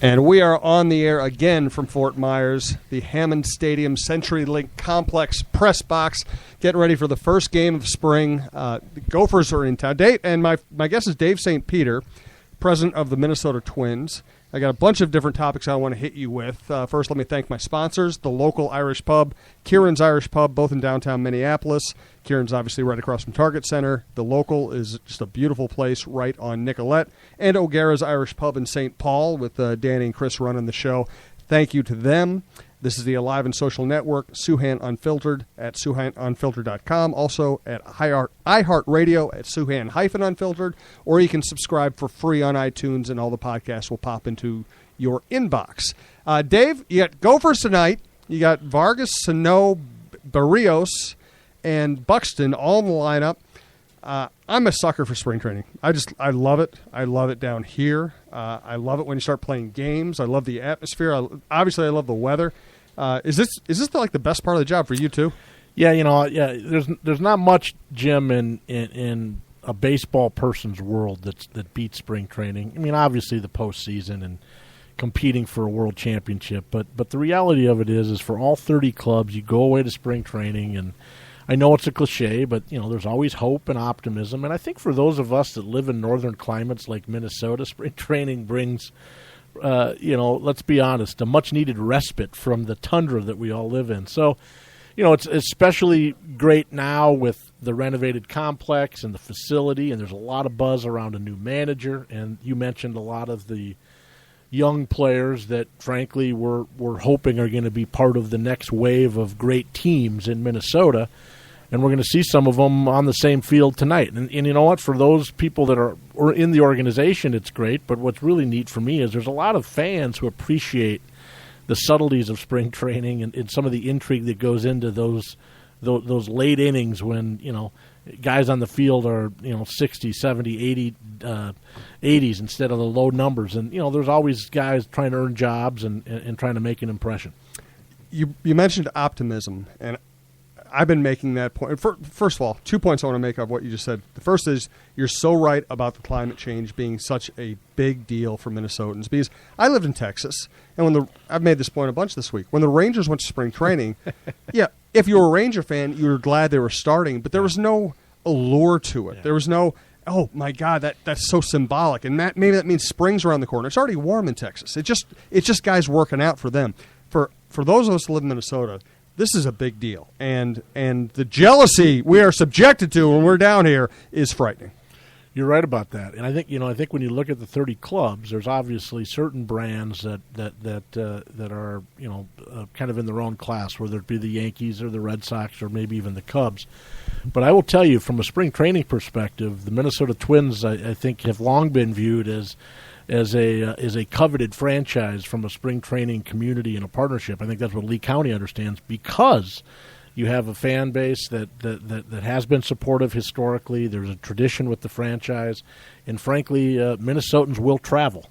And we are on the air again from Fort Myers, the Hammond Stadium CenturyLink Complex press box, getting ready for the first game of spring. The Gophers are in town. Dave, and my guest is Dave St. Peter, president of the Minnesota Twins. I got a bunch of different topics I want to hit you with. First, let me thank my sponsors, the local Irish pub, Kieran's Irish Pub, both in downtown Minneapolis. Kieran's obviously right across from Target Center. The local is just a beautiful place right on Nicollet. And O'Gara's Irish Pub in St. Paul with Danny and Chris running the show. Thank you to them. This is the Alive and Social Network, Souhan Unfiltered at SouhanUnfiltered.com. Also at iHeartRadio at Souhan-Unfiltered. Or you can subscribe for free on iTunes, and all the podcasts will pop into your inbox. Dave, you got Gophers tonight. You got Vargas, Sano, Barrios, and Buxton all in the lineup. I'm a sucker for spring training. I love it. I love it down here. I love it when you start playing games. I love the atmosphere. Obviously, I love the weather. Is this like the best part of the job for you too? Yeah, there's not much, Jim, in a baseball person's world that beats spring training. I mean, obviously the postseason and competing for a world championship, but the reality of it is for all 30 clubs, you go away to spring training, and I know it's a cliche, but there's always hope and optimism. And I think for those of us that live in northern climates like Minnesota, spring training brings, let's be honest, a much-needed respite from the tundra that we all live in. So, it's especially great now with the renovated complex and the facility, and there's a lot of buzz around a new manager. And you mentioned a lot of the young players that, frankly, we're hoping are going to be part of the next wave of great teams in Minnesota. And we're going to see some of them on the same field tonight. And you know what? For those people that are in the organization, it's great. But what's really neat for me is there's a lot of fans who appreciate the subtleties of spring training and some of the intrigue that goes into those late innings when, guys on the field are, 60, 70, 80, 80s instead of the low numbers. And, there's always guys trying to earn jobs and trying to make an impression. You mentioned optimism, and I've been making that point. First of all, 2 points I want to make of what you just said. The first is you're so right about the climate change being such a big deal for Minnesotans, because I lived in Texas, and I've made this point a bunch this week. When the Rangers went to spring training, yeah, if you were a Ranger fan, you were glad they were starting, but there was no allure to it. Yeah. There was no, oh my God, that's so symbolic, and maybe that means spring's around the corner. It's already warm in Texas. It's just guys working out for them. For those of us who live in Minnesota, this is a big deal, and the jealousy we are subjected to when we're down here is frightening. You're right about that, and I think when you look at the 30 clubs, there's obviously certain brands that are kind of in their own class, whether it be the Yankees or the Red Sox or maybe even the Cubs. But I will tell you, from a spring training perspective, the Minnesota Twins I think have long been viewed as a coveted franchise from a spring training community and a partnership. I think that's what Lee County understands, because you have a fan base that has been supportive historically. There's a tradition with the franchise, and frankly, Minnesotans will travel.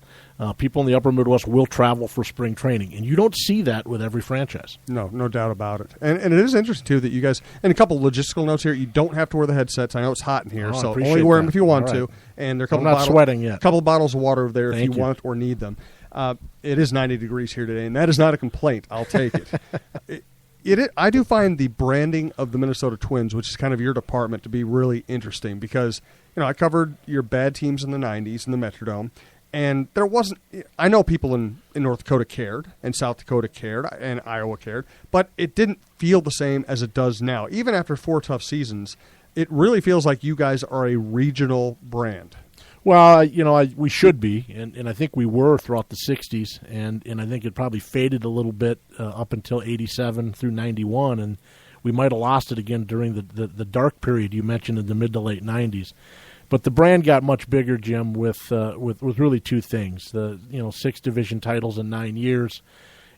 People in the upper Midwest will travel for spring training, and you don't see that with every franchise. No doubt about it. And it is interesting, too, that you guys – and a couple logistical notes here. You don't have to wear the headsets. I know it's hot in here, so only wear them if you want to. And there are I'm not sweating yet. A couple of bottles of water over there if you want or need them. It is 90 degrees here today, and that is not a complaint. I'll take it. I do find the branding of the Minnesota Twins, which is kind of your department, to be really interesting because, I covered your bad teams in the 90s in the Metrodome. And there wasn't – I know people in North Dakota cared, and South Dakota cared, and Iowa cared, but it didn't feel the same as it does now. Even after 4 tough seasons, it really feels like you guys are a regional brand. Well, we should be, and I think we were throughout the 60s, and I think it probably faded a little bit up until 87 through 91, and we might have lost it again during the dark period you mentioned in the mid to late 90s. But the brand got much bigger, Jim, with really 2 things: the 6 division titles in 9 years,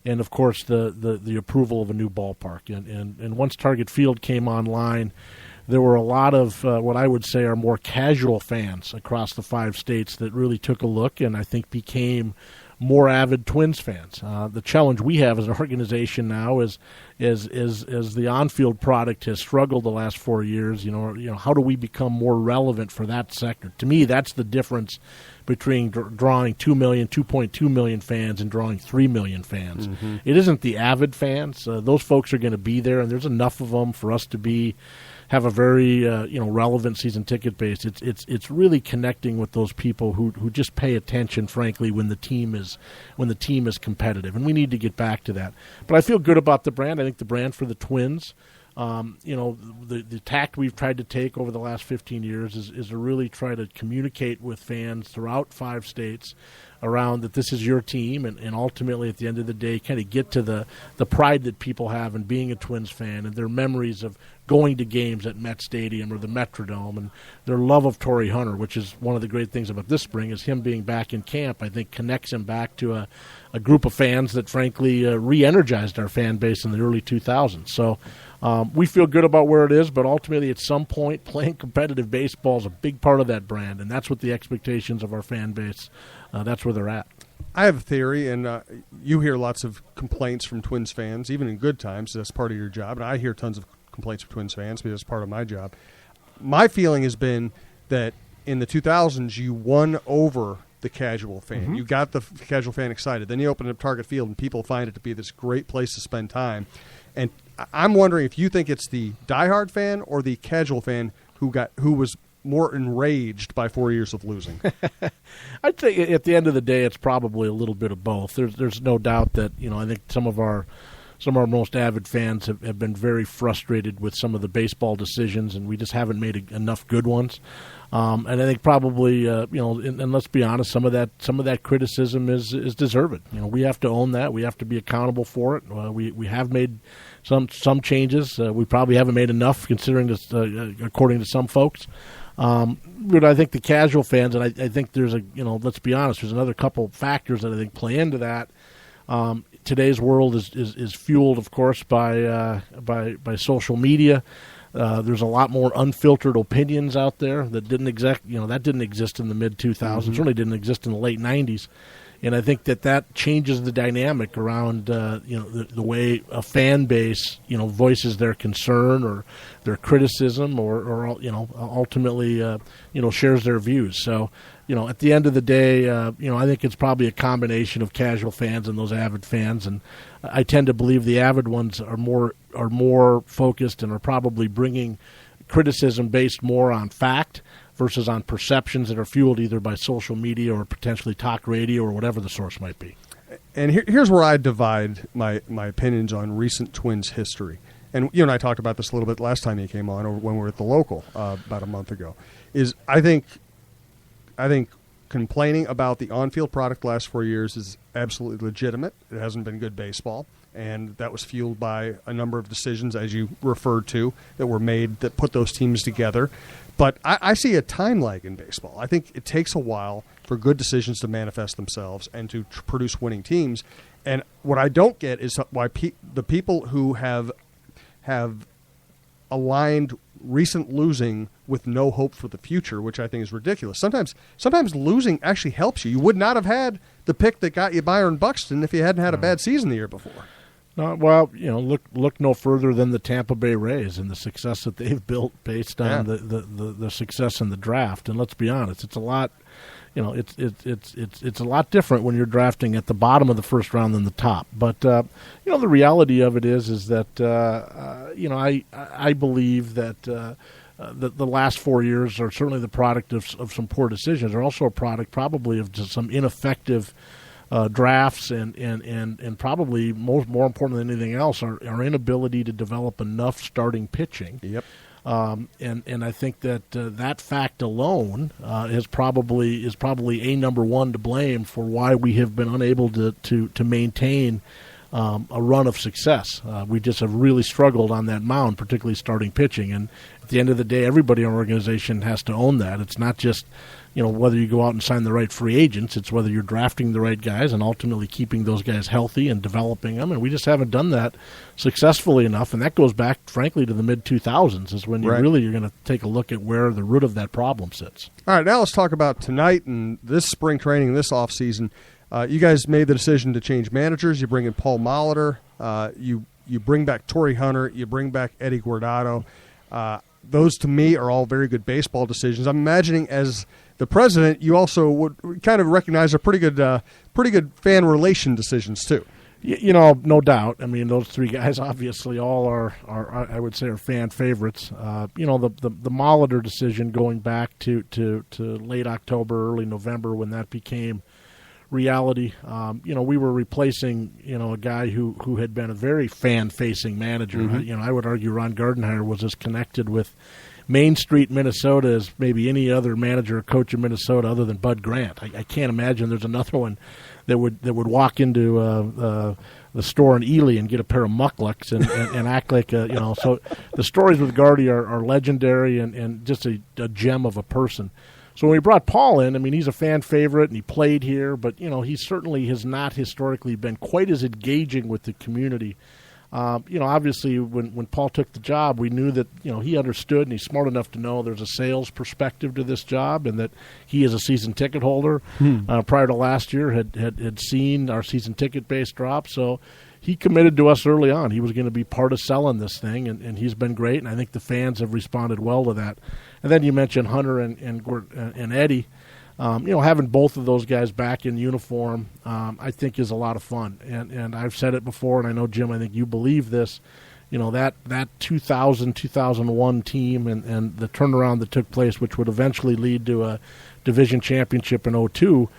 and of course the approval of a new ballpark. And once Target Field came online, there were a lot of what I would say are more casual fans across the 5 states that really took a look and I think became more avid Twins fans. The challenge we have as an organization now is the on-field product has struggled the last 4 years. How do we become more relevant for that sector? To me, that's the difference between drawing 2.2 million fans and drawing 3 million fans. Mm-hmm. It isn't the avid fans. Those folks are going to be there, and there's enough of them for us to have a very relevant season ticket base. It's really connecting with those people who just pay attention, frankly, when the team is competitive, and we need to get back to that. But I feel good about the brand. I think the brand for the Twins, the tact we've tried to take over the last 15 years is to really try to communicate with fans throughout 5 states around that this is your team, and ultimately at the end of the day kind of get to the pride that people have in being a Twins fan and their memories of going to games at Met Stadium or the Metrodome, and their love of Torrey Hunter, which is one of the great things about this spring, is him being back in camp. I think connects him back to a group of fans that frankly re-energized our fan base in the early 2000s. So we feel good about where it is, but ultimately at some point playing competitive baseball is a big part of that brand, and that's what the expectations of our fan base, that's where they're at. I have a theory, and you hear lots of complaints from Twins fans, even in good times. That's part of your job, and I hear tons of complaints from Twins fans because it's part of my job. My feeling has been that in the 2000s you won over the casual fan. Mm-hmm. You got the casual fan excited. Then you open up Target Field, and people find it to be this great place to spend time. And I'm wondering if you think it's the diehard fan or the casual fan who was more enraged by 4 years of losing. I'd say at the end of the day, it's probably a little bit of both. There's no doubt that I think some of our most avid fans have been very frustrated with some of the baseball decisions, and we just haven't made enough good ones. And I think probably, and let's be honest, some of that criticism is deserved. We have to own that. We have to be accountable for it. We have made some changes. We probably haven't made enough, considering this, according to some folks. But I think the casual fans, and I think there's let's be honest, there's another couple factors that I think play into that. Today's world is fueled, of course, by social media. There's a lot more unfiltered opinions out there that didn't exist in the mid 2000s. Mm-hmm. Certainly didn't exist in the late 90s. And I think that changes the dynamic around the way a fan base voices their concern or their criticism or ultimately shares their views. So at the end of the day, I think it's probably a combination of casual fans and those avid fans, and I tend to believe the avid ones are more focused and are probably bringing criticism based more on fact versus on perceptions that are fueled either by social media or potentially talk radio or whatever the source might be. And here's where I divide my opinions on recent Twins history. And you and I talked about this a little bit last time you came on, or when we were at the local about a month ago. Is I think complaining about the on-field product the last 4 years is absolutely legitimate. It hasn't been good baseball, and that was fueled by a number of decisions, as you referred to, that were made that put those teams together. But I see a time lag in baseball. I think it takes a while for good decisions to manifest themselves and to produce winning teams. And what I don't get is why the people who have aligned recent losing with no hope for the future, which I think is ridiculous. Sometimes losing actually helps you. You would not have had the pick that got you Byron Buxton if you hadn't had a bad season the year before. Well, look no further than the Tampa Bay Rays and the success that they've built based on the success in the draft. And let's be honest, it's a lot. It's a lot different when you're drafting at the bottom of the first round than the top. But the reality of it is that I believe that the last 4 years are certainly the product of some poor decisions. They're also a product probably of just some ineffective drafts and probably more important than anything else, our inability to develop enough starting pitching. Yep. And I think that fact alone is probably a number one to blame for why we have been unable to maintain a run of success. We just have really struggled on that mound, particularly starting pitching. And at the end of the day, everybody in our organization has to own that. It's not just whether you go out and sign the right free agents, it's whether you're drafting the right guys and ultimately keeping those guys healthy and developing them. And we just haven't done that successfully enough. And that goes back, frankly, to the mid-2000s is when you're going to take a look at where the root of that problem sits. All right, now let's talk about tonight and this spring training, this offseason. You guys made the decision to change managers. You bring in Paul Molitor. You bring back Torrey Hunter. You bring back Eddie Guardado. Those, to me, are all very good baseball decisions. I'm imagining as the president, you also would kind of recognize are pretty good fan relation decisions too. You know, no doubt. I mean, those three guys obviously all are I would say, are fan favorites. You know, the Molitor decision going back to late October, early November when that became reality. You know, we were replacing, you know, a guy who had been a very fan-facing manager. Mm-hmm. You know, I would argue Ron Gardenhire was as connected with Main Street, Minnesota, as maybe any other manager or coach in Minnesota other than Bud Grant. I can't imagine there's another one that would walk into the store in Ely and get a pair of mucklucks and act like you know. So the stories with Gardy are legendary and just a gem of a person. So when we brought Paul in, I mean, he's a fan favorite and he played here, but you know, he certainly has not historically been quite as engaging with the community. You know, obviously when Paul took the job, we knew that, you know, he understood and he's smart enough to know there's a sales perspective to this job and that he is a season ticket holder. Prior to last year had seen our season ticket base drop. So he committed to us early on. He was going to be part of selling this thing, and he's been great, and I think the fans have responded well to that. And then you mentioned Hunter and Eddie. You know, having both of those guys back in uniform, I think is a lot of fun. And I've said it before, and I know, Jim, I think you believe this. You know, that 2000, 2001 team and the turnaround that took place, which would eventually lead to a division championship in 2002,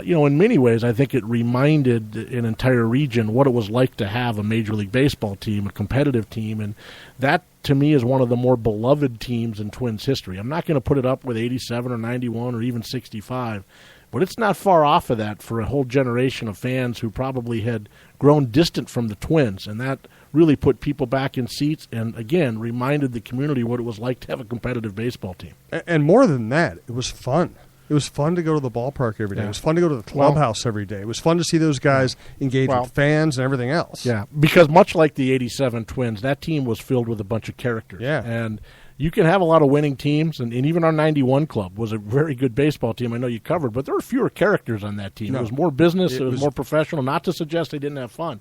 you know, in many ways, I think it reminded an entire region what it was like to have a Major League Baseball team, a competitive team. And that, to me, is one of the more beloved teams in Twins history. I'm not going to put it up with 87 or 91 or even 65, but it's not far off of that for a whole generation of fans who probably had grown distant from the Twins. And that really put people back in seats and, again, reminded the community what it was like to have a competitive baseball team. And more than that, it was fun. It was fun to go to the ballpark every day. Yeah. It was fun to go to the clubhouse every day. It was fun to see those guys engage with fans and everything else. Yeah, because much like the 87 Twins, that team was filled with a bunch of characters. Yeah. And you can have a lot of winning teams, and even our 91 club was a very good baseball team I know you covered, but there were fewer characters on that team. No. It was more business. It was more professional, not to suggest they didn't have fun.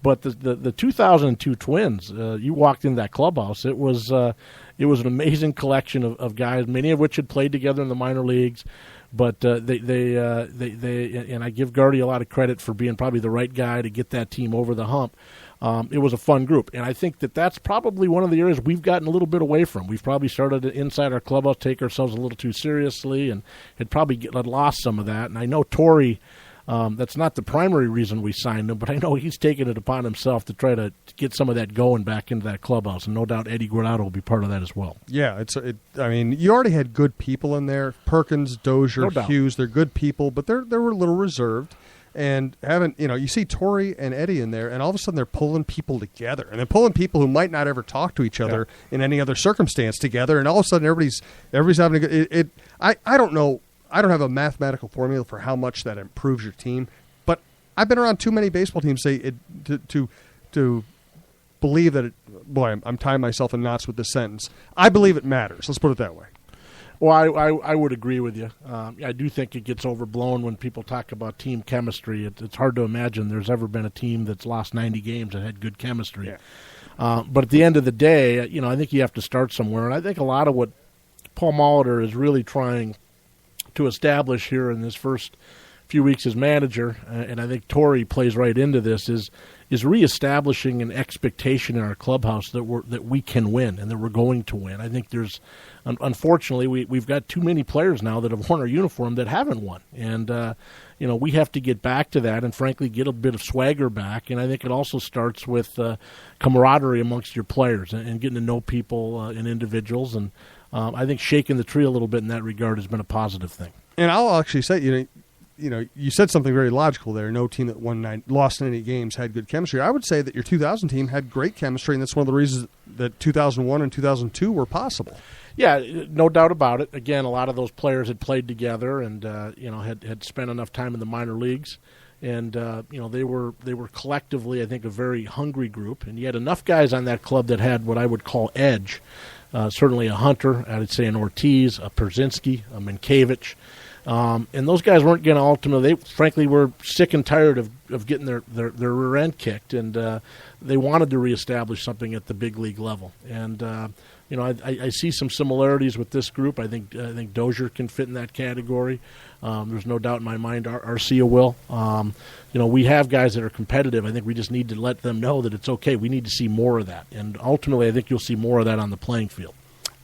But the 2002 Twins, you walked in that clubhouse, it was an amazing collection of guys, many of which had played together in the minor leagues. But they and I give Gardy a lot of credit for being probably the right guy to get that team over the hump. It was a fun group, and I think that's probably one of the areas we've gotten a little bit away from. We've probably started to, inside our clubhouse, take ourselves a little too seriously, and had probably lost some of that. And I know Torrey, that's not the primary reason we signed him, but I know he's taken it upon himself to try to get some of that going back into that clubhouse, and no doubt Eddie Guardado will be part of that as well. Yeah, I mean, you already had good people in there. Perkins, Dozier, Hughes, they're good people, but they were a little reserved. And you see Torrey and Eddie in there, and all of a sudden they're pulling people together, and they're pulling people who might not ever talk to each other in any other circumstance together, and all of a sudden everybody's having a good. I don't know. I don't have a mathematical formula for how much that improves your team, but I've been around too many baseball teams to believe that boy, I'm tying myself in knots with this sentence. I believe it matters. Let's put it that way. Well, I would agree with you. I do think it gets overblown when people talk about team chemistry. It's hard to imagine there's ever been a team that's lost 90 games that had good chemistry. Yeah. But at the end of the day, I think you have to start somewhere. And I think a lot of what Paul Molitor is really trying to establish here in this first few weeks as manager, and I think Torrey plays right into this, is reestablishing an expectation in our clubhouse that we can win and that we're going to win. I think there's, unfortunately, we've got too many players now that have worn our uniform that haven't won, and we have to get back to that and frankly get a bit of swagger back. And I think it also starts with camaraderie amongst your players and getting to know people and individuals. And I think shaking the tree a little bit in that regard has been a positive thing. And I'll actually say, you said something very logical there. No team that lost 90 games had good chemistry. I would say that your 2000 team had great chemistry, and that's one of the reasons that 2001 and 2002 were possible. Yeah, no doubt about it. Again, a lot of those players had played together and had spent enough time in the minor leagues, and they were collectively, I think, a very hungry group. And you had enough guys on that club that had what I would call edge. Certainly a Hunter, I'd say an Ortiz, a Perzinski, a Minkiewicz. And those guys weren't going to ultimately. They frankly were sick and tired of getting their rear end kicked, and they wanted to reestablish something at the big league level. And I see some similarities with this group. I think Dozier can fit in that category. There's no doubt in my mind Arcia will. We have guys that are competitive. I think we just need to let them know that it's okay. We need to see more of that. And ultimately, I think you'll see more of that on the playing field.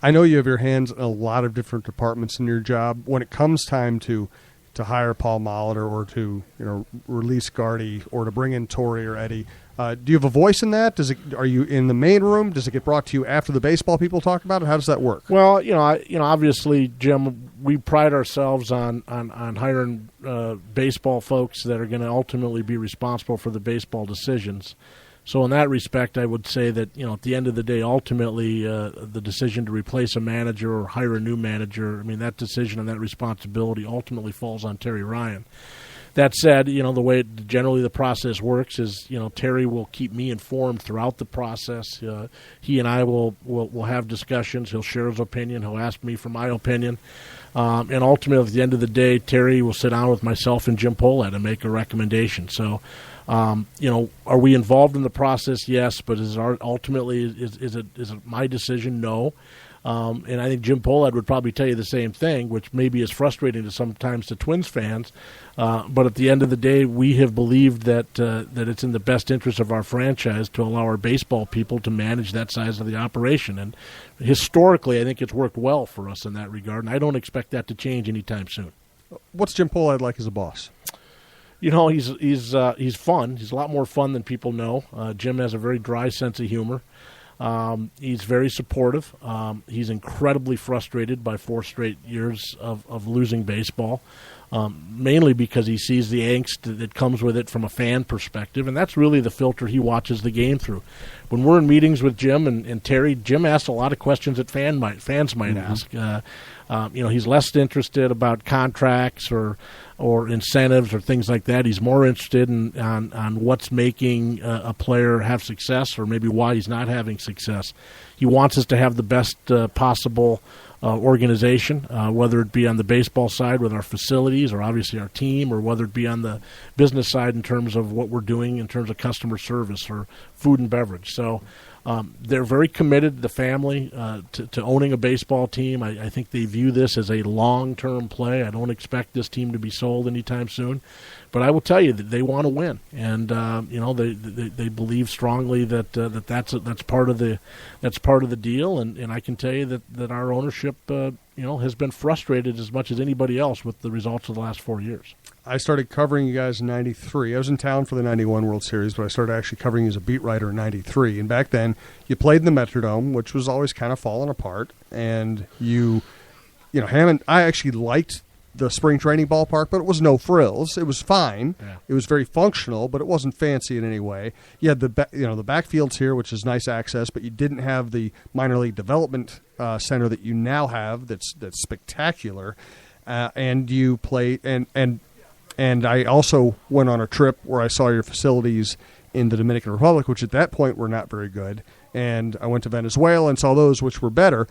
I know you have your hands in a lot of different departments in your job. When it comes time to hire Paul Molitor or to release Gardy or to bring in Torrey or Eddie, do you have a voice in that? Are you in the main room? Does it get brought to you after the baseball people talk about it? How does that work? Well, obviously, Jim, we pride ourselves on hiring baseball folks that are going to ultimately be responsible for the baseball decisions. So in that respect, I would say that, at the end of the day, ultimately, the decision to replace a manager or hire a new manager, that decision and that responsibility ultimately falls on Terry Ryan. That said, the way generally the process works is, Terry will keep me informed throughout the process. He and I will have discussions. He'll share his opinion. He'll ask me for my opinion. And ultimately, at the end of the day, Terry will sit down with myself and Jim Pohlad and make a recommendation. So, are we involved in the process? Yes, but is it my decision? No. And I think Jim Pohlad would probably tell you the same thing, which maybe is frustrating sometimes to Twins fans. But at the end of the day, we have believed that it's in the best interest of our franchise to allow our baseball people to manage that size of the operation. And historically, I think it's worked well for us in that regard, and I don't expect that to change anytime soon. What's Jim Pohlad like as a boss? He's fun. He's a lot more fun than people know. Jim has a very dry sense of humor. He's very supportive. He's incredibly frustrated by 4 straight years of losing baseball, mainly because he sees the angst that comes with it from a fan perspective, and that's really the filter he watches the game through. When we're in meetings with Jim and Terry, Jim asks a lot of questions that fans might ask. He's less interested about contracts or incentives or things like that. He's more interested on what's making a player have success or maybe why he's not having success. He wants us to have the best possible organization, whether it be on the baseball side with our facilities or obviously our team, or whether it be on the business side in terms of what we're doing in terms of customer service or food and beverage. So they're very committed, the family, to owning a baseball team. I think they view this as a long-term play. I don't expect this team to be sold anytime soon. But I will tell you that they want to win, and they believe strongly that that's part of the deal. And I can tell you that our ownership has been frustrated as much as anybody else with the results of the last 4 years. I started covering you guys in '93. I was in town for the '91 World Series, but I started actually covering you as a beat writer in '93. And back then, you played in the Metrodome, which was always kind of falling apart. And Hammond. I actually liked the spring training ballpark, but it was no frills. It was fine. Yeah. It was very functional, but it wasn't fancy in any way. You had the backfields here, which is nice access, but you didn't have the minor league development center that you now have. That's spectacular. And you play and I also went on a trip where I saw your facilities in the Dominican Republic, which at that point were not very good. And I went to Venezuela and saw those, which were better.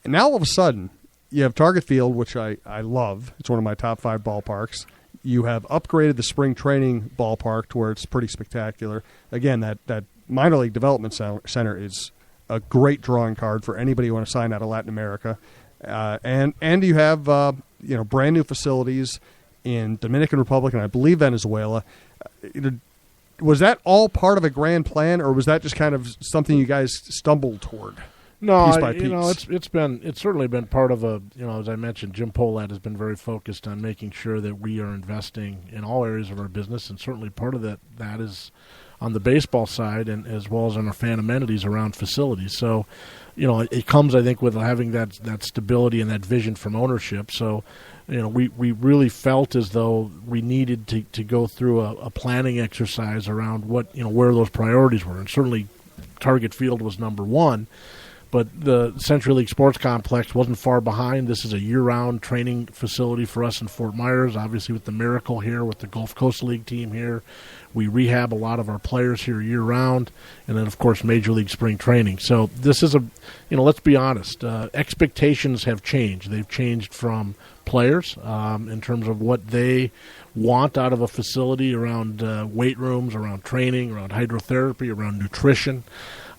And now all of a sudden, you have Target Field, which I love. It's one of my top 5 ballparks. You have upgraded the spring training ballpark to where it's pretty spectacular. Again, that minor league development center is a great drawing card for anybody who want to sign out of Latin America. And you have brand new facilities in Dominican Republic and I believe Venezuela. Was that all part of a grand plan, or was that just kind of something you guys stumbled toward? No, piece by piece? It's certainly been part of as I mentioned, Jim Pohlad has been very focused on making sure that we are investing in all areas of our business, and certainly part of that is on the baseball side and as well as on our fan amenities around facilities. So, it comes, I think, with having that stability and that vision from ownership. So, we really felt as though we needed to go through a planning exercise around where those priorities were, and certainly Target Field was number one. But the Century League Sports Complex wasn't far behind. This is a year-round training facility for us in Fort Myers, obviously with the Miracle here, with the Gulf Coast League team here. We rehab a lot of our players here year-round, and then, of course, Major League Spring Training. So this is let's be honest, expectations have changed. They've changed from players in terms of what they want out of a facility around weight rooms, around training, around hydrotherapy, around nutrition,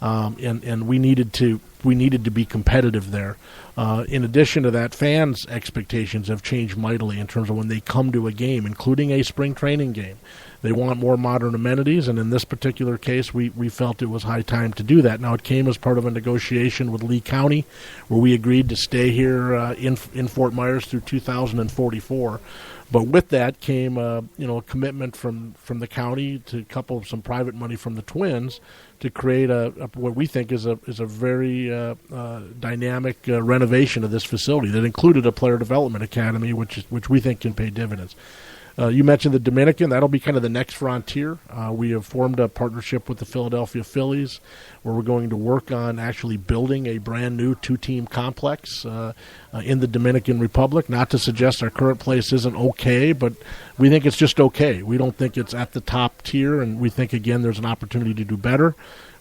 and we needed to be competitive there. In addition to that, fans' expectations have changed mightily in terms of when they come to a game, including a spring training game. They want more modern amenities, and in this particular case, we felt it was high time to do that. Now, it came as part of a negotiation with Lee County, where we agreed to stay here in Fort Myers through 2044. But with that came a commitment from the county to couple some private money from the Twins to create what we think is a very dynamic renovation of this facility that included a player development academy, which we think can pay dividends. You mentioned the Dominican. That'll be kind of the next frontier. We have formed a partnership with the Philadelphia Phillies where we're going to work on actually building a brand new 2-team complex in the Dominican Republic. Not to suggest our current place isn't okay, but we think it's just okay. We don't think it's at the top tier, and we think, again, there's an opportunity to do better.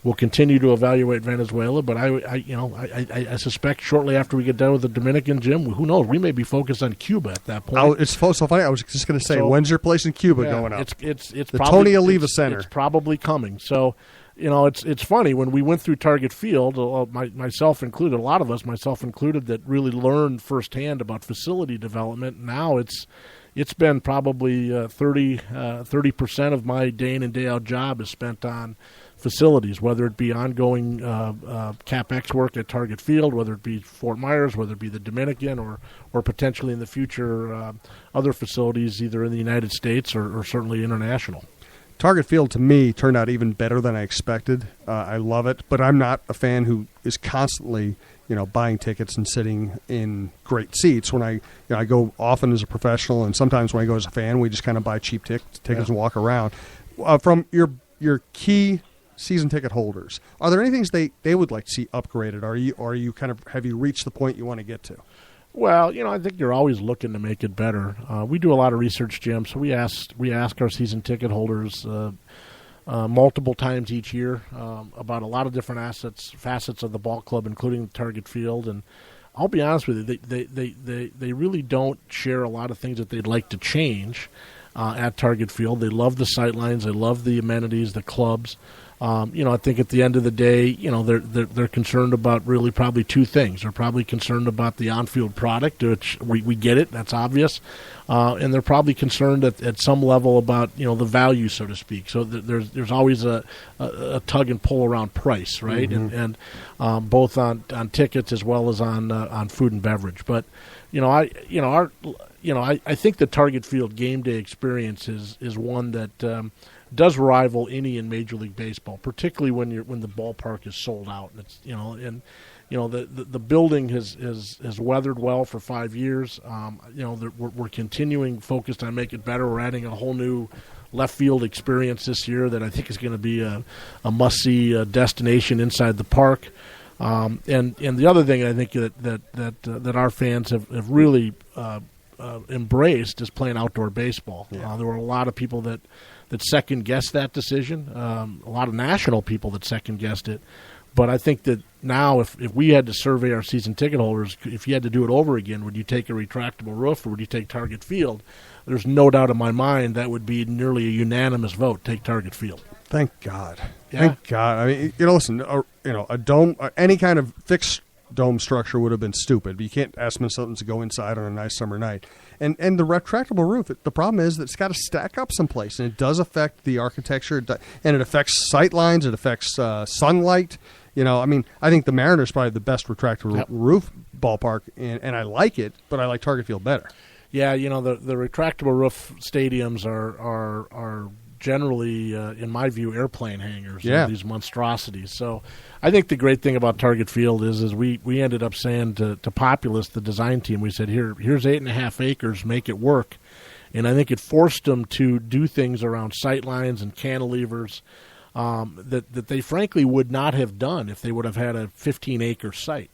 We'll continue to evaluate Venezuela, but I suspect shortly after we get done with the Dominican, Jim, who knows? We may be focused on Cuba at that point. It's so funny. I was just going to say, when's your place in Cuba going up? It's the probably, Tony Oliva Center. It's probably coming. So, it's funny when we went through Target Field, myself included, a lot of us, myself included, that really learned firsthand about facility development. Now it's been probably 30% of my day in and day out job is spent on facilities, whether it be ongoing CapEx work at Target Field, whether it be Fort Myers, whether it be the Dominican, or potentially in the future other facilities either in the United States or certainly international. Target Field, to me, turned out even better than I expected. I love it, but I'm not a fan who is constantly buying tickets and sitting in great seats. When I go often as a professional, and sometimes when I go as a fan, we just kind of buy cheap tickets and walk around. From your key season ticket holders, are there any things they would like to see upgraded? Are you kind of, have you reached the point you want to get to? Well, I think you're always looking to make it better. We do a lot of research, Jim, so we ask our season ticket holders multiple times each year about a lot of different facets of the ball club, including the Target Field. And I'll be honest with you, they really don't share a lot of things that they'd like to change at Target Field. They love the sightlines, they love the amenities, the clubs. I think at the end of the day, they're concerned about really probably two things. They're probably concerned about the on-field product, which we get it, that's obvious, and they're probably concerned at some level about the value, so to speak. So there's always a tug and pull around price, right? Mm-hmm. And both on tickets as well as on food and beverage. But I think the Target Field game day experience is one that does rival any in Major League Baseball, particularly when the ballpark is sold out. And it's the building has weathered well for 5 years. We're continuing focused on making it better. We're adding a whole new left field experience this year that I think is going to be a must-see destination inside the park. And the other thing I think that our fans have really embraced is playing outdoor baseball. Yeah. There were a lot of people that second-guessed that decision, a lot of national people that second-guessed it. But I think that now if we had to survey our season ticket holders, if you had to do it over again, would you take a retractable roof or would you take Target Field? There's no doubt in my mind that would be nearly a unanimous vote, take Target Field. Thank God. Yeah. Thank God. I mean, listen, a dome, any kind of fixed dome structure would have been stupid, but you can't ask something to go inside on a nice summer night. And the retractable roof, the problem is that it's got to stack up someplace, and it does affect the architecture, and it affects sight lines, it affects sunlight. I think the Mariners probably the best retractable roof ballpark, and I like it, but I like Target Field better. Yeah, the retractable roof stadiums are generally, in my view, airplane hangars. Yeah. These monstrosities. So I think the great thing about Target Field is we ended up saying to Populous, the design team, we said, here's 8.5 acres, make it work. And I think it forced them to do things around sight lines and cantilevers that they frankly would not have done if they would have had a 15-acre site.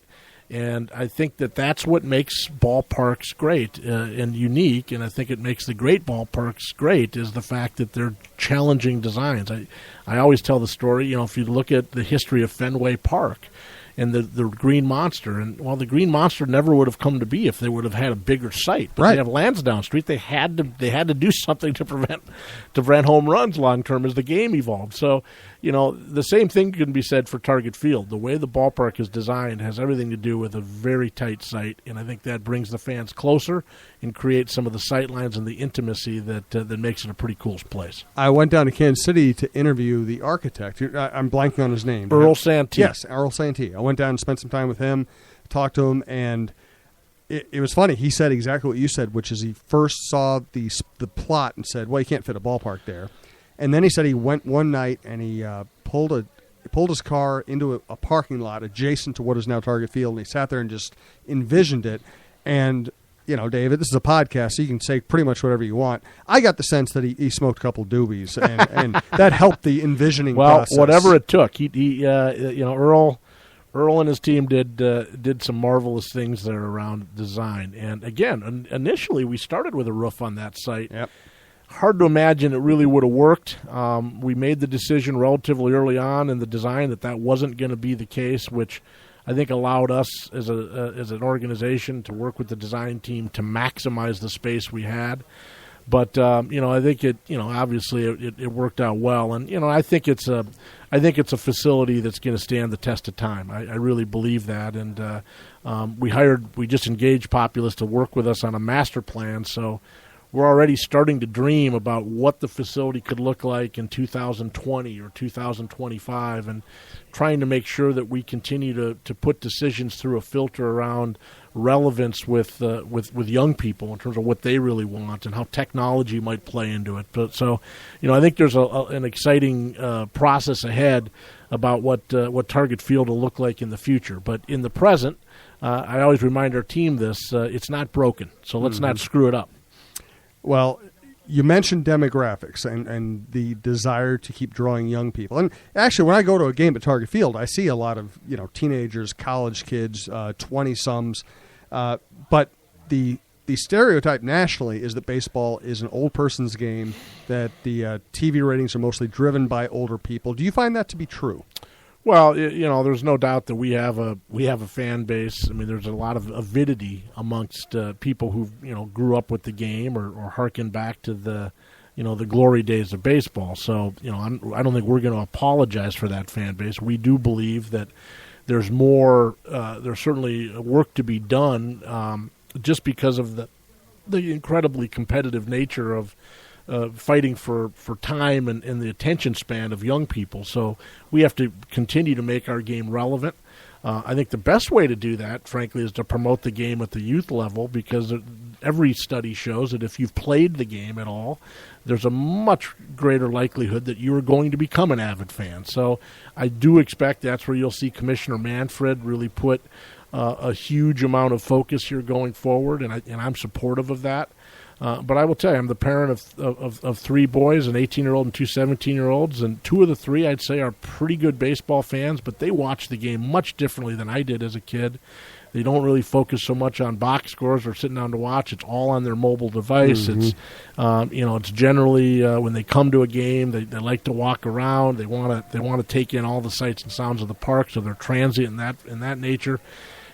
And I think that's what makes ballparks great and unique, and I think it makes the great ballparks great is the fact that they're challenging designs. I always tell the story, if you look at the history of Fenway Park and the Green Monster, and the Green Monster never would have come to be if they would have had a bigger site. But they have Lansdowne Street. They had to do something to prevent home runs long term as the game evolved. So, the same thing can be said for Target Field. The way the ballpark is designed has everything to do with a very tight site, and I think that brings the fans closer and creates some of the sight lines and the intimacy that makes it a pretty cool place. I went down to Kansas City to interview the architect. I'm blanking on his name. Earl Santee. Yes, Earl Santee. I went down and spent some time with him, talked to him, and it was funny. He said exactly what you said, which is he first saw the plot and said, well, you can't fit a ballpark there. And then he said he went one night and he pulled his car into a parking lot adjacent to what is now Target Field, and he sat there and just envisioned it. And, David, this is a podcast, so you can say pretty much whatever you want. I got the sense that he smoked a couple doobies, and that helped the envisioning process. Well, whatever it took. Earl and his team did some marvelous things there around design. And, again, initially we started with a roof on that site. Yep. Hard to imagine it really would have worked. We made the decision relatively early on in the design that wasn't going to be the case, which I think allowed us as an organization to work with the design team to maximize the space we had. But I think it obviously it worked out well, and I think it's a facility that's going to stand the test of time. I really believe that, and we just engaged Populous to work with us on a master plan, so we're already starting to dream about what the facility could look like in 2020 or 2025, and trying to make sure that we continue to put decisions through a filter around relevance with young people in terms of what they really want and how technology might play into it. But so, I think there's an exciting process ahead about what Target Field will look like in the future. But in the present, I always remind our team this: it's not broken, so let's not screw it up. Well, you mentioned demographics and the desire to keep drawing young people. And actually, when I go to a game at Target Field, I see a lot of teenagers, college kids, 20-somes. But the stereotype nationally is that baseball is an old person's game, that the TV ratings are mostly driven by older people. Do you find that to be true? Well, there's no doubt that we have a fan base. I mean, there's a lot of avidity amongst people who grew up with the game or harken back to the glory days of baseball. So I don't think we're going to apologize for that fan base. We do believe that there's more. There's certainly work to be done, just because of the incredibly competitive nature of fighting for time and the attention span of young people. So we have to continue to make our game relevant. I think the best way to do that, frankly, is to promote the game at the youth level, because every study shows that if you've played the game at all, there's a much greater likelihood that you are going to become an avid fan. So I do expect that's where you'll see Commissioner Manfred really put a huge amount of focus here going forward, and I'm supportive of that. But I will tell you, I'm the parent of three boys, an 18-year-old and two 17-year-olds, and two of the three, I'd say, are pretty good baseball fans, but they watch the game much differently than I did as a kid. They don't really focus so much on box scores or sitting down to watch. It's all on their mobile device. Mm-hmm. It's generally when they come to a game, they like to walk around. They want to take in all the sights and sounds of the park, so they're transient in that nature.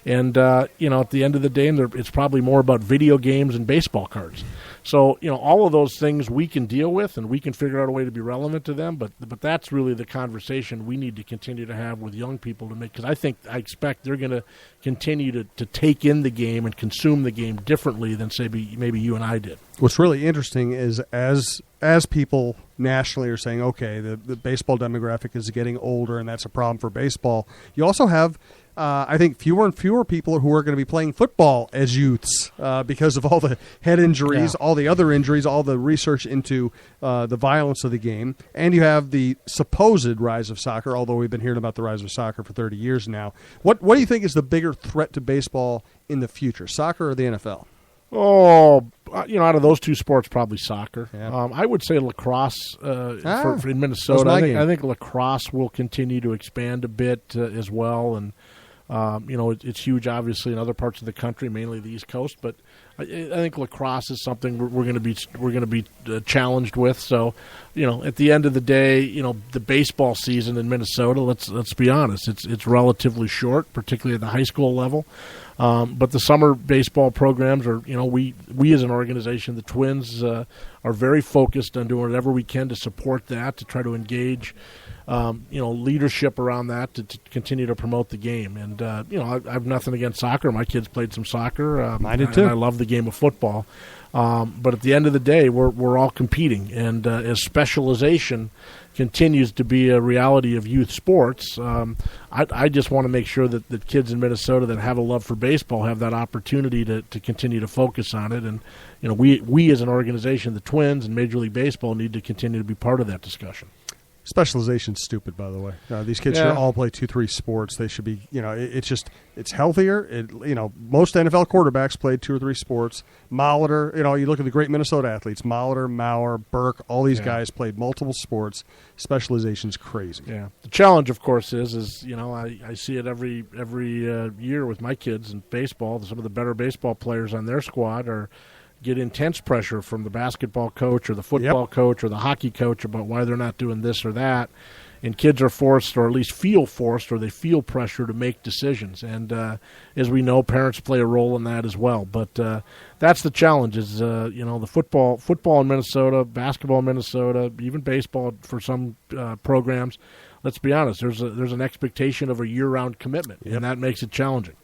And, at the end of the day, it's probably more about video games and baseball cards. So, all of those things we can deal with, and we can figure out a way to be relevant to them. But that's really the conversation we need to continue to have with young people to make, because I expect they're going to continue to take in the game and consume the game differently than, say, maybe you and I did. What's really interesting is as people nationally are saying, okay, the baseball demographic is getting older and that's a problem for baseball, you also have I think fewer and fewer people who are going to be playing football as youths because of all the head injuries, all the other injuries, all the research into the violence of the game. And you have the supposed rise of soccer, although we've been hearing about the rise of soccer for 30 years now. What do you think is the bigger threat to baseball in the future, soccer or the NFL? Oh, out of those two sports, probably soccer. Yeah. I would say lacrosse for in Minnesota. I think lacrosse will continue to expand a bit as well, and it's huge, obviously, in other parts of the country, mainly the East Coast. But I think lacrosse is something we're going to be challenged with. So, at the end of the day, the baseball season in Minnesota. Let's be honest, it's relatively short, particularly at the high school level. But the summer baseball programs are, we as an organization, the Twins, are very focused on doing whatever we can to support that, to try to engage, leadership around that to continue to promote the game. And, I have nothing against soccer. My kids played some soccer. I did too. And I love the game of football. But at the end of the day, we're all competing. And as specialization continues to be a reality of youth sports, I just want to make sure that kids in Minnesota that have a love for baseball have that opportunity to continue to focus on it. And we as an organization, the Twins and Major League Baseball, need to continue to be part of that discussion. Specialization's stupid, by the way. These kids should all play 2-3 sports. They should be, it's healthier. Most NFL quarterbacks played 2 or 3 sports. Molitor, you look at the great Minnesota athletes, Molitor, Maurer, Burke, all these guys played multiple sports. Specialization's crazy. Yeah. The challenge, of course, is I see it every year with my kids in baseball. Some of the better baseball players on their squad get intense pressure from the basketball coach or the football coach or the hockey coach about why they're not doing this or that. And kids are forced, or at least feel forced, or they feel pressure to make decisions. And as we know, parents play a role in that as well. But that's the challenge is, the football in Minnesota, basketball in Minnesota, even baseball for some programs. Let's be honest, there's an expectation of a year-round commitment, and that makes it challenging.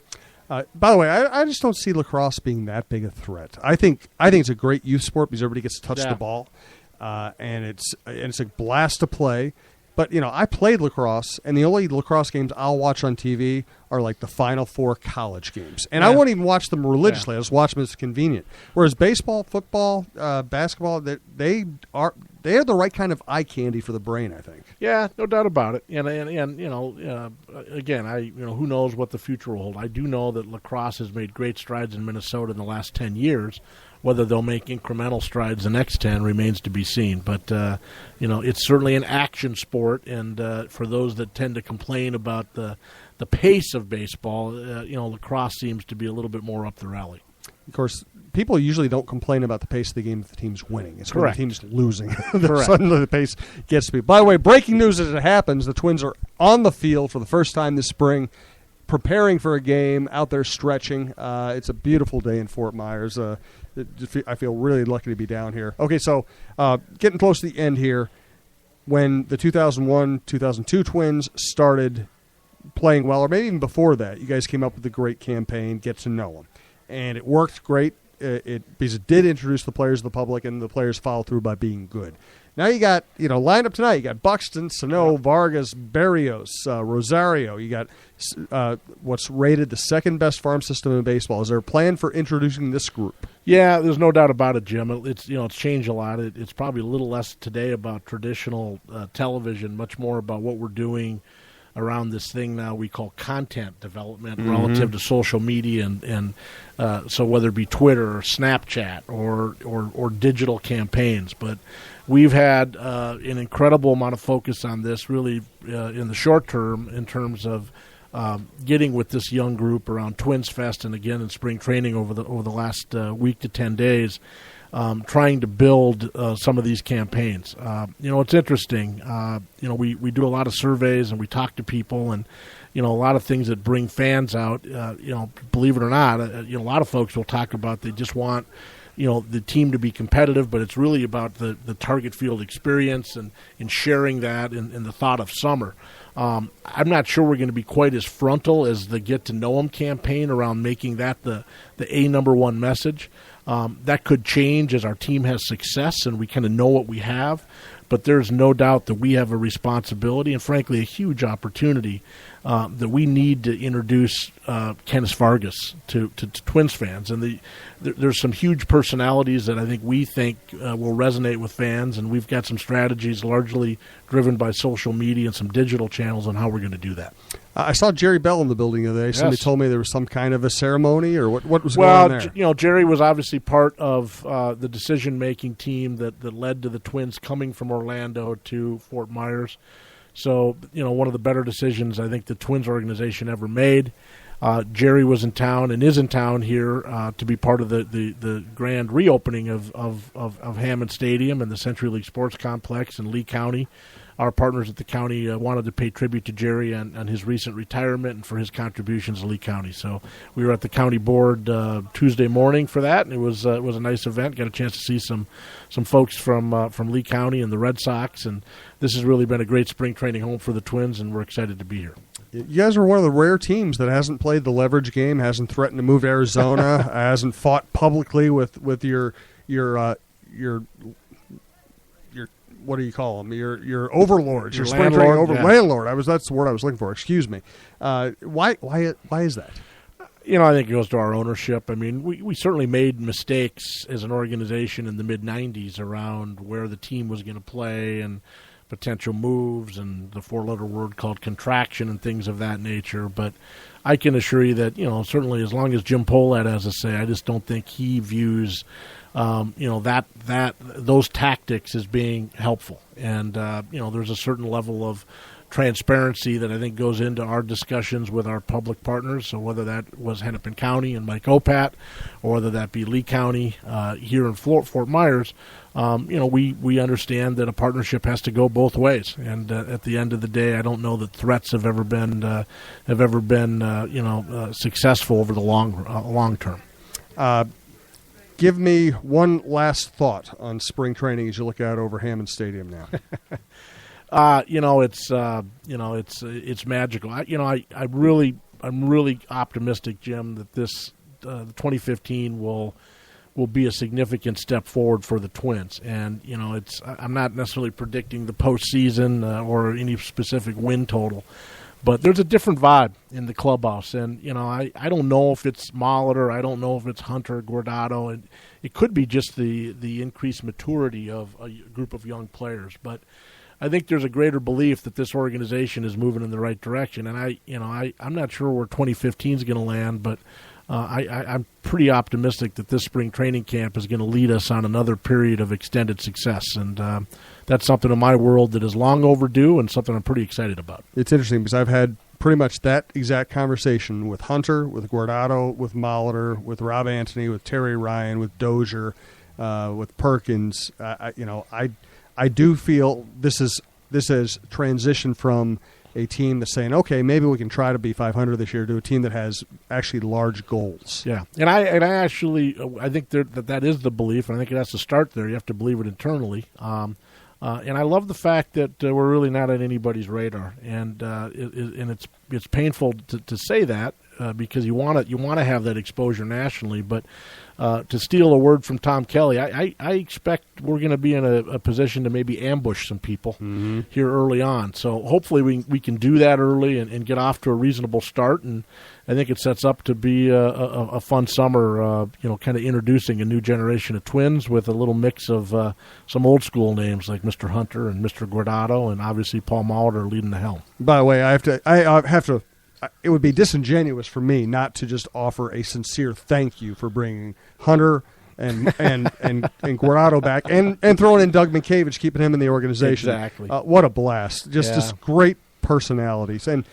By the way, I just don't see lacrosse being that big a threat. I think it's a great youth sport because everybody gets to touch the ball, and it's a blast to play. But I played lacrosse, and the only lacrosse games I'll watch on TV are like the Final Four college games, and I won't even watch them religiously. I just watch them as convenient. Whereas baseball, football, basketball, they are the right kind of eye candy for the brain, I think. Yeah, no doubt about it. And again, who knows what the future will hold. I do know that lacrosse has made great strides in Minnesota in the last 10 years. Whether they'll make incremental strides the next 10 remains to be seen. But, it's certainly an action sport, and for those that tend to complain about the pace of baseball, lacrosse seems to be a little bit more up their alley. Of course, people usually don't complain about the pace of the game if the team's winning. It's Correct. when the team's losing. Suddenly the pace gets to be. By the way, breaking news as it happens, the Twins are on the field for the first time this spring, preparing for a game, out there stretching. It's a beautiful day in Fort Myers. I feel really lucky to be down here. Okay, so getting close to the end here, when the 2001-2002 Twins started playing well, or maybe even before that, you guys came up with a great campaign, Get to Know Them. And it worked great because it did introduce the players to the public, and the players followed through by being good. Now you got, lined up tonight, you got Buxton, Sano, Vargas, Berrios, Rosario. You got what's rated the second best farm system in baseball. Is there a plan for introducing this group? Yeah, there's no doubt about it, Jim. It's changed a lot. It's probably a little less today about traditional television, much more about what we're doing around this thing now we call content development relative to social media, and so whether it be Twitter or Snapchat or digital campaigns. But we've had an incredible amount of focus on this really in the short term in terms of getting with this young group around Twins Fest and again in spring training over the last week to 10 days. Trying to build some of these campaigns. It's interesting. We do a lot of surveys and we talk to people, and a lot of things that bring fans out. Believe it or not, a lot of folks will talk about they just want the team to be competitive, but it's really about the target field experience and sharing that in the thought of summer. I'm not sure we're going to be quite as frontal as the Get to Know Them campaign around making that the number one message. That could change as our team has success and we kind of know what we have. But there's no doubt that we have a responsibility and, frankly, a huge opportunity that we need to introduce Kenneth Vargas to Twins fans. And there's some huge personalities that I think will resonate with fans, and we've got some strategies largely driven by social media and some digital channels on how we're going to do that. I saw Jerry Bell in the building the other day. Somebody told me there was some kind of a ceremony, or what was going on there? Well, Jerry was obviously part of the decision-making team that led to the Twins coming from Orlando to Fort Myers. So, one of the better decisions I think the Twins organization ever made. Jerry was in town and is in town here to be part of the grand reopening of Hammond Stadium and the Century League Sports Complex in Lee County. Our partners at the county wanted to pay tribute to Jerry on his recent retirement and for his contributions to Lee County. So we were at the county board Tuesday morning for that, and it was a nice event. Got a chance to see some folks from Lee County and the Red Sox, and this has really been a great spring training home for the Twins, and we're excited to be here. You guys are one of the rare teams that hasn't played the leverage game, hasn't threatened to move to Arizona, hasn't fought publicly with your what do you call them? Your overlords, your spring training landlord. That's the word I was looking for. Excuse me. Why is that? I think it goes to our ownership. I mean, we certainly made mistakes as an organization in the mid-'90s around where the team was going to play and potential moves and the four-letter word called contraction and things of that nature. But I can assure you that, certainly as long as Jim Pohlad has a say, I just don't think he views those tactics as being helpful. And, there's a certain level of transparency that I think goes into our discussions with our public partners. So whether that was Hennepin County and Mike Opat, or whether that be Lee County here in Fort Myers, we understand that a partnership has to go both ways. And at the end of the day, I don't know that threats have ever been successful over the long term. Give me one last thought on spring training as you look out over Hammond Stadium now. It's magical. I'm really optimistic, Jim, that this 2015 will be a significant step forward for the Twins. And I'm not necessarily predicting the postseason or any specific win total, but there's a different vibe in the clubhouse. And I don't know if it's Molitor, I don't know if it's Hunter, Guardado. It could be just the increased maturity of a group of young players, but I think there's a greater belief that this organization is moving in the right direction, and I'm not sure where 2015 is going to land, but I'm pretty optimistic that this spring training camp is going to lead us on another period of extended success, and that's something in my world that is long overdue and something I'm pretty excited about. It's interesting because I've had pretty much that exact conversation with Hunter, with Guardado, with Molitor, with Rob Antony, with Terry Ryan, with Dozier, with Perkins. I do feel this has transitioned from a team that's saying, okay, maybe we can try to be 500 this year, to a team that has actually large goals. Yeah, and I think that is the belief, and I think it has to start there. You have to believe it internally. And I love the fact that we're really not on anybody's radar, and it's painful to say that because you want to have that exposure nationally, but. To steal a word from Tom Kelly, I expect we're going to be in a position to maybe ambush some people here early on. So hopefully we can do that early and get off to a reasonable start. And I think it sets up to be a fun summer, kind of introducing a new generation of Twins with a little mix of some old school names like Mr. Hunter and Mr. Guardado, and obviously Paul Molitor leading the helm. By the way, I have to. It would be disingenuous for me not to just offer a sincere thank you for bringing Hunter and Guardado back and throwing in Doug Minkiewicz, keeping him in the organization. Exactly. What a blast. Just great personalities. And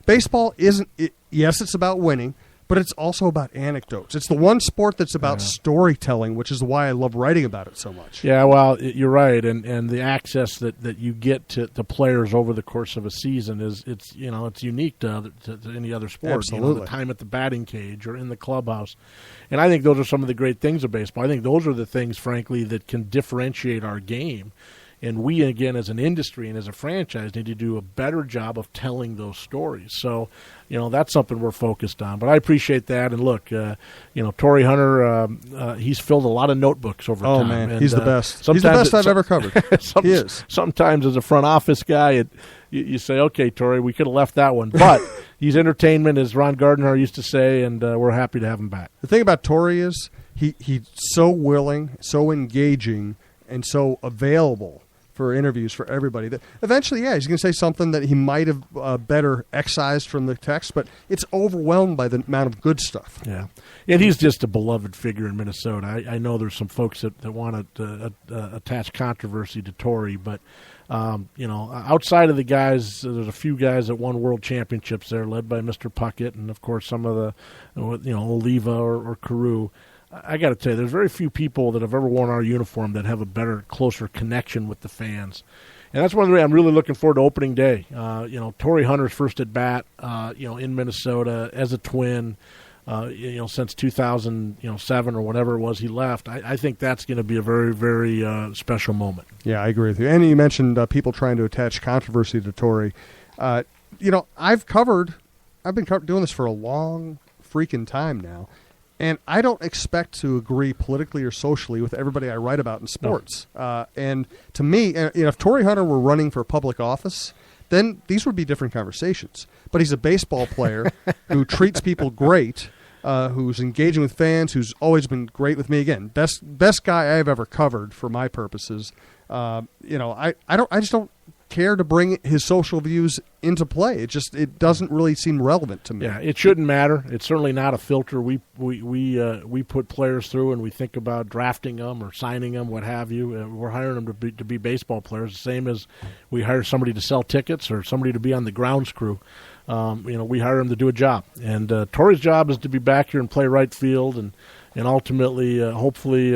baseball isn't – yes, it's about winning, but it's also about anecdotes. It's the one sport that's about storytelling, which is why I love writing about it so much. Yeah, well, you're right, and the access that you get to players over the course of a season it's unique to any other sport. Absolutely. The time at the batting cage or in the clubhouse, and I think those are some of the great things of baseball. I think those are the things, frankly, that can differentiate our game. And we, again, as an industry and as a franchise, need to do a better job of telling those stories. So, that's something we're focused on. But I appreciate that. And look, Torrey Hunter, he's filled a lot of notebooks over time. Oh, man, and, he's the best. He's the best I've ever covered. He is. Sometimes as a front office guy, you say, okay, Torrey, we could have left that one. But he's entertainment, as Ron Gardner used to say, and we're happy to have him back. The thing about Torrey is he's so willing, so engaging, and so available for interviews for everybody. That eventually, he's going to say something that he might have better excised from the text, but it's overwhelmed by the amount of good stuff. Yeah, and he's just a beloved figure in Minnesota. I know there's some folks that want to attach controversy to Torrey, but outside of the guys, there's a few guys that won world championships there, led by Mr. Puckett, and of course some of the, Oliva or Carew. I got to tell you, there's very few people that have ever worn our uniform that have a better, closer connection with the fans. And that's one of the reasons I'm really looking forward to opening day. Torrey Hunter's first at bat, in Minnesota as a Twin, since 2007 or whatever it was he left. I think that's going to be a very, very special moment. Yeah, I agree with you. And you mentioned people trying to attach controversy to Torrey. I've been doing this for a long freaking time now. And I don't expect to agree politically or socially with everybody I write about in sports. No. And to me, if Torrey Hunter were running for public office, then these would be different conversations. But he's a baseball player who treats people great, who's engaging with fans, who's always been great with me. Again, best guy I've ever covered for my purposes. I just don't care to bring his social views into play. It doesn't really seem relevant to me. Yeah, it shouldn't matter. It's certainly not a filter we put players through, and we think about drafting them or signing them, what have you. We're hiring them to be baseball players, the same as we hire somebody to sell tickets or somebody to be on the grounds crew. We hire them to do a job, and Torrey's job is to be back here and play right field, and ultimately, hopefully,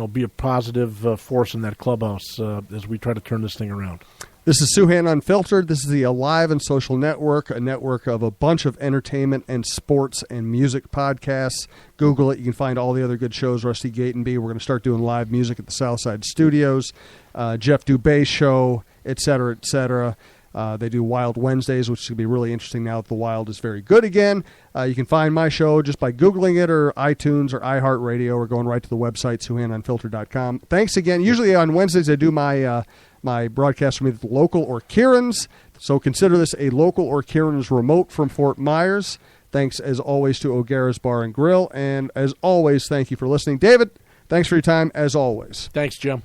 be a positive force in that clubhouse as we try to turn this thing around. This is Souhan Unfiltered. This is the Alive and Social Network, a network of a bunch of entertainment and sports and music podcasts. Google it. You can find all the other good shows, Rusty Gatenby. We're going to start doing live music at the Southside Studios, Jeff Dubay Show, et cetera, et cetera. They do Wild Wednesdays, which is going to be really interesting now that the Wild is very good again. You can find my show just by Googling it or iTunes or iHeartRadio or going right to the website, SouhanUnfiltered.com. Thanks again. Usually on Wednesdays I do my broadcast from either the local or Kieran's, so consider this a local or Kieran's remote from Fort Myers. Thanks, as always, to O'Gara's Bar and Grill, and as always, thank you for listening. David, thanks for your time, as always. Thanks, Jim.